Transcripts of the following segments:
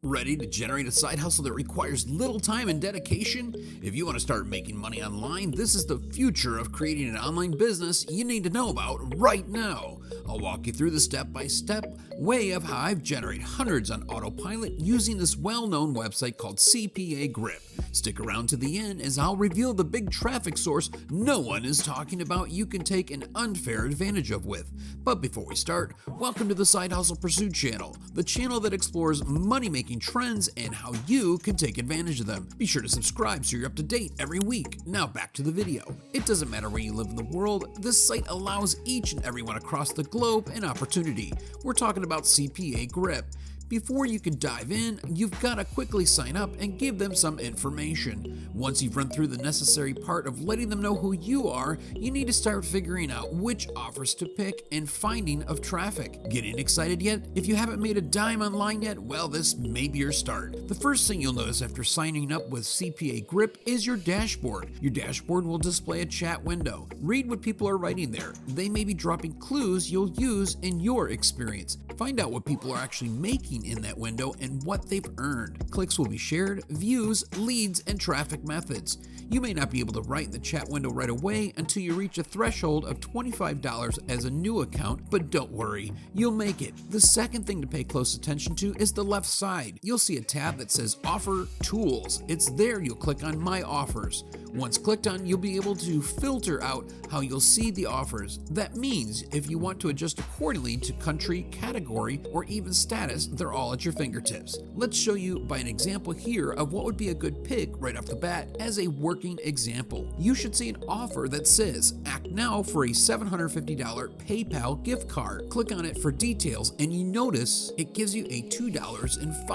Ready to generate a side hustle that requires little time and dedication? If you want to start making money online, this is the future of creating an online business you need to know about right now. I'll walk you through the step-by-step way of how I've generated hundreds on autopilot using this well-known website called CPAGrip. Stick around to the end as I'll reveal the big traffic source no one is talking about you can take an unfair advantage of with. But before we start, welcome to the Side Hustle Pursuit channel, the channel that explores money-making trends and how you can take advantage of them. Be sure to subscribe so you're up to date every week. Now back to the video. It doesn't matter where you live in the world, this site allows each and everyone across the globe an opportunity. We're talking about CPAGrip. Before you can dive in, you've got to quickly sign up and give them some information. Once you've run through the necessary part of letting them know who you are, you need to start figuring out which offers to pick and finding of traffic. Getting excited yet? If you haven't made a dime online yet, well, this may be your start. The first thing you'll notice after signing up with CPAGrip is your dashboard. Your dashboard will display a chat window. Read what people are writing there. They may be dropping clues you'll use in your experience. Find out what people are actually making in that window and what they've earned. Clicks will be shared, views, leads, and traffic methods. You may not be able to write in the chat window right away until you reach a threshold of $25 as a new account, but don't worry, you'll make it. The second thing to pay close attention to is the left side. You'll see a tab that says Offer Tools. It's there you'll click on My Offers. Once clicked on, you'll be able to filter out how you'll see the offers. That means if you want to adjust accordingly to country, category, or even status, they're all at your fingertips. Let's show you by an example here of what would be a good pick right off the bat as a working example. You should see an offer that says, act now for a $750 PayPal gift card. Click on it for details and you notice it gives you a $2.05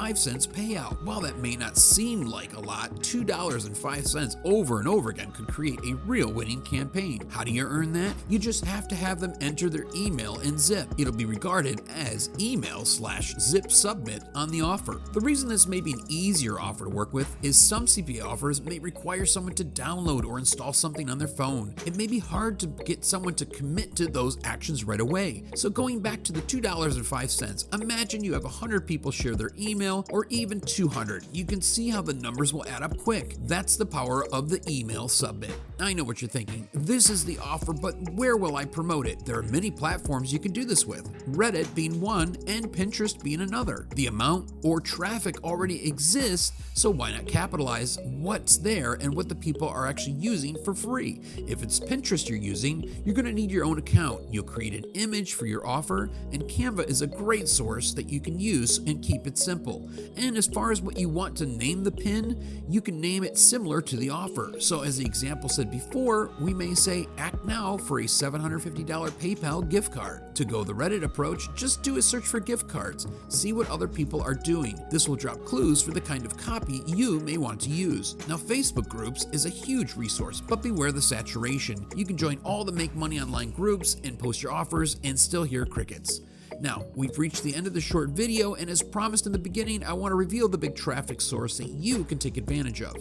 payout. While that may not seem like a lot, $2.05 over and over again could create a real winning campaign. How do you earn that? You just have to have them enter their email in Zip. It'll be regarded as email/zip submit on the offer. The reason this may be an easier offer to work with is some CPA offers may require someone to download or install something on their phone. It may be hard to get someone to commit to those actions right away. So going back to the $2.05, imagine you have 100 people share their email or even 200. You can see how the numbers will add up quick. That's the power of the email submit. I know what you're thinking. This is the offer, but where will I promote it? There are many platforms you can do this with, Reddit being one and Pinterest being another. The amount or traffic already exists, so why not capitalize what's there and what the people are actually using for free? If it's Pinterest you're using, you're going to need your own account. You'll create an image for your offer, and Canva is a great source that you can use and keep it simple. And as far as what you want to name the pin, you can name it similar to the offer. So as the example said before, we may say act now for a $750 PayPal gift card. To go the Reddit approach, just do a search for gift cards. See what other people are doing. This will drop clues for the kind of copy you may want to use. Now, Facebook groups is a huge resource, but beware the saturation. You can join all the Make Money Online groups and post your offers and still hear crickets. Now, we've reached the end of the short video, and as promised in the beginning, I want to reveal the big traffic source that you can take advantage of.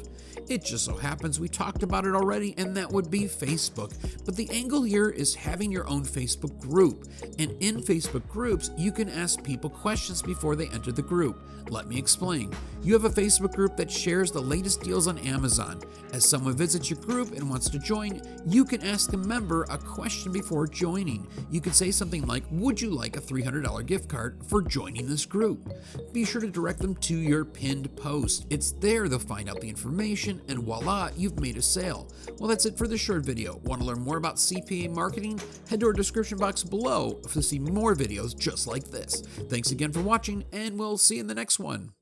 It just so happens we talked about it already, and that would be Facebook. But the angle here is having your own Facebook group. And in Facebook groups, you can ask people questions before they enter the group. Let me explain. You have a Facebook group that shares the latest deals on Amazon. As someone visits your group and wants to join, you can ask a member a question before joining. You could say something like, would you like a $300 gift card for joining this group? Be sure to direct them to your pinned post. It's there they'll find out the information, and voila, you've made a sale. Well, that's it for this short video. Want to learn more about CPA marketing? Head to our description box below to see more videos just like this. Thanks again for watching, and we'll see you in the next one.